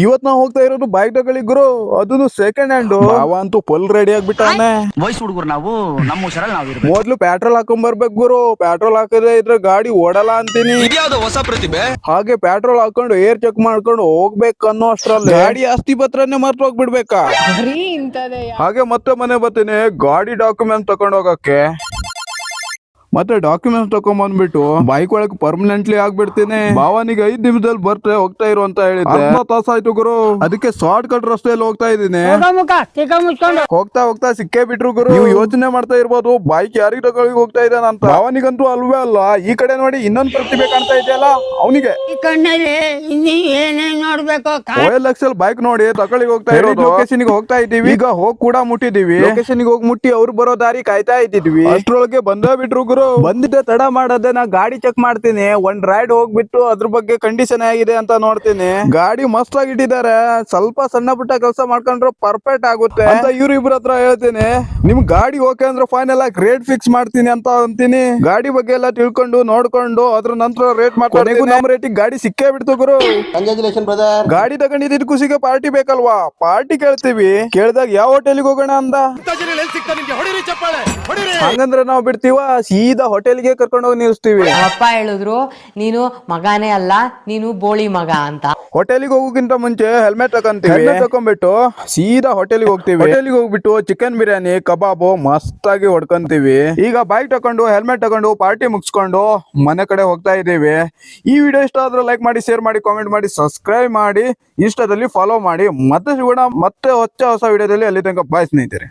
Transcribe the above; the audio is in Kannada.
ಇವತ್ ನಾವ್ ಹೋಗ್ತಾ ಇರೋದು ಬೈಕ್ ತಗೊಳ್ಳಿ ಗುರು, ಅದನ್ನು ಸೆಕೆಂಡ್ ಹ್ಯಾಂಡ್. ಅವ ಅಂತೂ ಫುಲ್ ರೆಡಿ ಆಗ್ಬಿಟ್ಟಾನೆ. ವಯಸ್ಸು ಹುಡುಗರು ನಾವು, ನಮ್ಮ ಹುಷಾರಲ್ಲಿ ನಾವು ಇರ್ಬೇಕು. ಮೊದ್ಲು ಪೆಟ್ರೋಲ್ ಹಾಕೊಂಡ್ ಬರ್ಬೇಕು ಗುರು, ಪೆಟ್ರೋಲ್ ಹಾಕದೇ ಇದ್ರೆ ಗಾಡಿ ಓಡಲ್ಲ ಅಂತೀನಿ. ಇದ್ಯಾವ್ದು ಹೊಸ ಪ್ರತಿಭೆ? ಹಾಗೆ ಪೆಟ್ರೋಲ್ ಹಾಕೊಂಡು ಏರ್ ಚೆಕ್ ಮಾಡ್ಕೊಂಡು ಹೋಗ್ಬೇಕು ಅನ್ನೋ ಅಷ್ಟ್ರಲ್ಲಿ ಗಾಡಿ ಆಸ್ತಿ ಪತ್ರನೇ ಮರ್ತು ಹೋಗ್ಬಿಡ್ಬೇಕಾ. ಹಾಗೆ ಮತ್ತೆ ಮನೆ ಬರ್ತೀನಿ ಗಾಡಿ ಡಾಕ್ಯುಮೆಂಟ್ ತಗೊಂಡ್ ಹೋಗಕ್ಕೆ. ಮತ್ತೆ ಡಾಕ್ಯುಮೆಂಟ್ಸ್ ತಕೊಂಡ್ ಬಂದ್ಬಿಟ್ಟು ಬೈಕ್ ಒಳಗೆ ಪರ್ಮನೆಂಟ್ಲಿ ಆಗ್ಬಿಡ್ತೀನಿ. ಭಾವನಿಗೆ 5 ನಿಮಿಷದಲ್ಲಿ ಬರ್ತೆ ಹೋಗ್ತಾ ಇರು ಅಂತ ಹೇಳಿದ್ದೆ. ಅರ್ಧ ತಾಸಾಯ್ತು ಗುರು, ಅದಕ್ಕೆ ಶಾರ್ಟ್ ಕಟ್ ರಸ್ತೆಯಲ್ಲಿ ಹೋಗ್ತಾ ಇದೀನಿ. ಹೋಗ್ತಾ ಹೋಗ್ತಾ ಸಿಕ್ಕೇ ಬಿಟ್ರು ಗುರು. ನೀವು ಯೋಚನೆ ಮಾಡ್ತಾ ಇರ್ಬೋದು ಬೈಕ್ ಯಾರಿಗೆ ತಗೊಳ್ಳಿ ಹೋಗ್ತಾ ಇದ್ದಾನ ಅಂತ. ಭಾವನಿಗಂತೂ ಅಲ್ವೇ ಅಲ್ಲ. ಈ ಕಡೆ ನೋಡಿ ಇನ್ನೊಂದು ಪ್ರತಿಭೆ ಕಾಣ್ತಾ ಇದೆಯಲ್ಲ ಅವನಿಗೆ. OLX ಬೈಕ್ ನೋಡಿ ತಗೊಳ್ಳಿ ಹೋಗ್ತಾ ಇರೋದು. ಲೊಕೇಶನ್ ಹೋಗ್ತಾ ಇದೀವಿ. ಈಗ ಹೋಗ್ ಕೂಡ ಮುಟ್ಟಿದೀವಿ. ಲೊಕೇಶನ್ ಹೋಗಿ ಮುಟ್ಟಿ ಅವ್ರು ಬರೋ ದಾರಿ ಕಾಯ್ತಾ ಇದ್ದಿದ್ವಿ. ಅಷ್ಟ್ರೊಳಗೆ ಬಂದೇ ಬಿಟ್ರು ಗುರು. ಬಂದಿದ್ದೆ ತಡ ಮಾಡದೆ ನಾ ಗಾಡಿ ಚೆಕ್ ಮಾಡ್ತೀನಿ. ಒಂದ್ ರೈಡ್ ಹೋಗ್ಬಿಟ್ಟು ಅದ್ರ ಬಗ್ಗೆ ಕಂಡೀಷನ್ ಆಗಿದೆ ಅಂತ ನೋಡ್ತೀನಿ. ಗಾಡಿ ಮಸ್ತ್ ಆಗಿ ಇಟ್ಟಿದ್ದಾರೆ. ಸ್ವಲ್ಪ ಸಣ್ಣ ಪುಟ್ಟ ಕೆಲಸ ಮಾಡ್ಕೊಂಡ್ರೆ ಪರ್ಫೆಕ್ಟ್ ಆಗುತ್ತೆ ಅಂತ ಇವ್ರ ಹತ್ರ ಹೇಳ್ತೀನಿ. ನಿಮ್ ಗಾಡಿ ಓಕೆ ಅಂದ್ರೆ ಫೈನಲ್ ಆಗಿ ರೇಟ್ ಫಿಕ್ಸ್ ಮಾಡ್ತೀನಿ ಅಂತ ಅಂತೀನಿ. ಗಾಡಿ ಬಗ್ಗೆ ಎಲ್ಲ ತಿಳ್ಕೊಂಡು ನೋಡ್ಕೊಂಡು ಅದ್ರ ನಂತರ ರೇಟ್ ಮಾಡ್ಕೊಂಡು ನಮ್ಮ ರೇಟಿಗೆ ಗಾಡಿ ಸಿಕ್ಕೇ ಬಿಡ್ತು ಗುರು. Congratulation brother. ಗಾಡಿ ತಗೊಂಡಿದ್ದು ಖುಷಿಗೆ ಪಾರ್ಟಿ ಬೇಕಲ್ವಾ, ಪಾರ್ಟಿ ಕೇಳ್ತೀವಿ. ಕೇಳಿದಾಗ ಯಾವ ಹೋಟೆಲ್ಗೆ ಹೋಗೋಣ ಅಂದ. ಹಂಗಂದ್ರೆ ನಾವ್ ಬಿಡ್ತೀವ, ಸೀದಾ ಹೋಟೆಲ್ಗೆ ಕರ್ಕೊಂಡು ಹೋಗಿ ನಿಲ್ಸ್ತೀವಿ. ಅಪ್ಪ ಹೇಳಿದ್ರು ನೀನು ಮಗನೇ ಅಲ್ಲ, ನೀನು ಬೋಳಿ ಮಗ ಅಂತ. ಹೋಟೆಲ್ಗೆ ಹೋಗೋಕ್ಕಿಂತ ಮುಂಚೆ ಹೆಲ್ಮೆಟ್ ತಗೊಂತೀವಿ. ಹೆಲ್ಮೆಟ್ ತಕೊಂಡ್ಬಿಟ್ಟು ಸೀದಾ ಹೋಟೆಲ್ಗೆ ಹೋಗ್ತೀವಿ. ಹೋಟೆಲ್ಗೆ ಹೋಗ್ಬಿಟ್ಟು ಚಿಕನ್ ಬಿರಿಯಾನಿ ಕಬಾಬು ಮಸ್ತ್ ಆಗಿ ಹೊಡ್ಕೊಂತೀವಿ. ಈಗ ಬೈಕ್ ತಕೊಂಡು ಹೆಲ್ಮೆಟ್ ತಗೊಂಡು ಪಾರ್ಟಿ ಮುಗಿಸ್ಕೊಂಡು ಮನೆ ಕಡೆ ಹೋಗ್ತಾ ಇದೀವಿ. ಈ ವಿಡಿಯೋ ಇಷ್ಟ ಆದ್ರೆ ಲೈಕ್ ಮಾಡಿ, ಶೇರ್ ಮಾಡಿ, ಕಾಮೆಂಟ್ ಮಾಡಿ, ಸಬ್ಸ್ಕ್ರೈಬ್ ಮಾಡಿ, ಇಷ್ಟದಲ್ಲಿ ಫಾಲೋ ಮಾಡಿ. ಮತ್ತೆ ಸಿಗೋಣ ಮತ್ತೆ ಹೊಸ ವಿಡಿಯೋದಲ್ಲಿ. ಅಲ್ಲಿ ತನಕ ಬಾಯ್ ಸ್ನೇಹಿತರೆ.